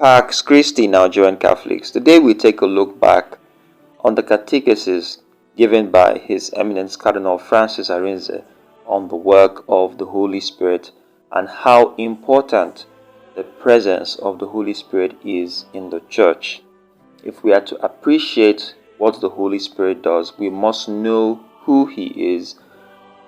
Pax Christi, Nigerian Catholics. Today we take a look back on the catechesis given by His Eminence Cardinal Francis Arinze on the work of the Holy Spirit and how important the presence of the Holy Spirit is in the Church. If we are to appreciate what the Holy Spirit does, we must know who He is,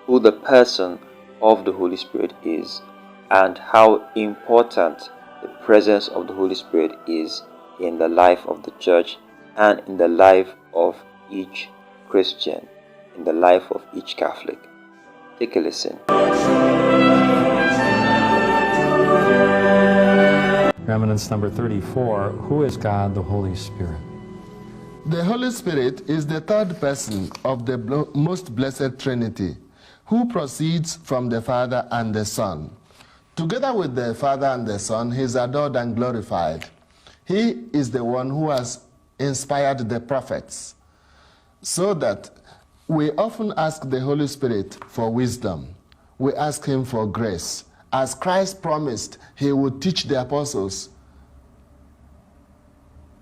who the person of the Holy Spirit is, and how important the presence of the Holy Spirit is in the life of the Church and in the life of each Christian, in the life of each Catholic. Take a listen. Eminence number 34, who is God the Holy Spirit? The Holy Spirit is the third person of the most blessed Trinity, who proceeds from the Father and the Son. Together with the Father and the Son, He is adored and glorified. He is the one who has inspired the prophets, so that we often ask the Holy Spirit for wisdom. We ask Him for grace. As Christ promised, He would teach the apostles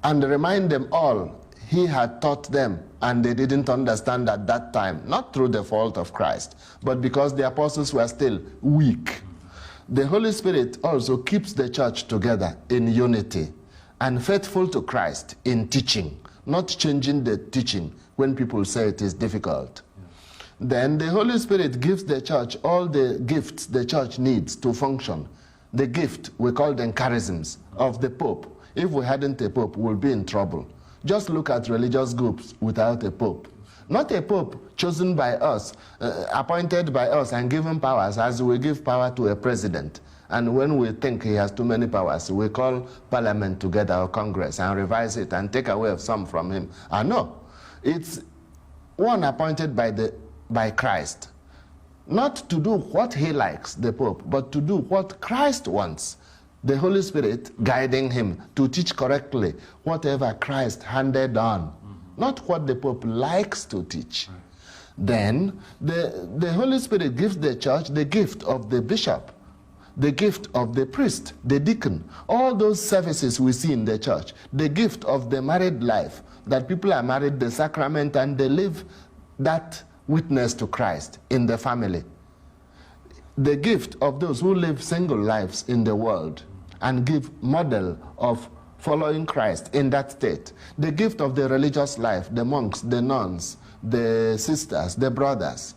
and remind them all He had taught them, and they didn't understand at that time, not through the fault of Christ, but because the apostles were still weak. The Holy Spirit also keeps the church together in unity and faithful to Christ in teaching, not changing the teaching when people say it is difficult. Then the Holy Spirit gives the church all the gifts the church needs to function. The gift, we call them charisms, of the Pope. If we hadn't a Pope, we'll be in trouble. Just look at religious groups without a Pope. Not a Pope chosen by us, appointed by us and given powers as we give power to a president. And when we think he has too many powers, we call Parliament together or Congress and revise it and take away some from him. No, it's one appointed by Christ. Not to do what he likes, the Pope, but to do what Christ wants. The Holy Spirit guiding him to teach correctly whatever Christ handed on, not what the Pope likes to teach. Then the Holy Spirit gives the church the gift of the bishop, the gift of the priest, the deacon, all those services we see in the church, the gift of the married life, that people are married, the sacrament, and they live that witness to Christ in the family. The gift of those who live single lives in the world and give model of following Christ in that state. The gift of the religious life, the monks, the nuns, the sisters, the brothers.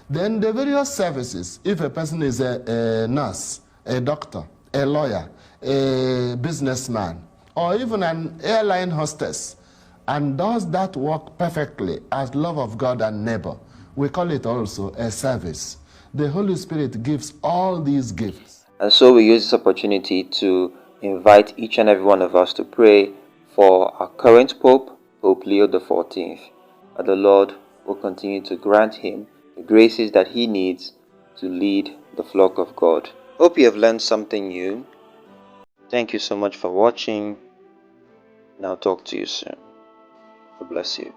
Then the various services, if a person is a nurse, a doctor, a lawyer, a businessman, or even an airline hostess, and does that work perfectly as love of God and neighbor, we call it also a service. The Holy Spirit gives all these gifts. And so we use this opportunity to invite each and every one of us to pray for our current Pope, Pope Leo XIV, that the Lord will continue to grant him the graces that he needs to lead the flock of God. Hope you have learned something new. Thank you so much for watching, and I'll talk to you soon. God bless you.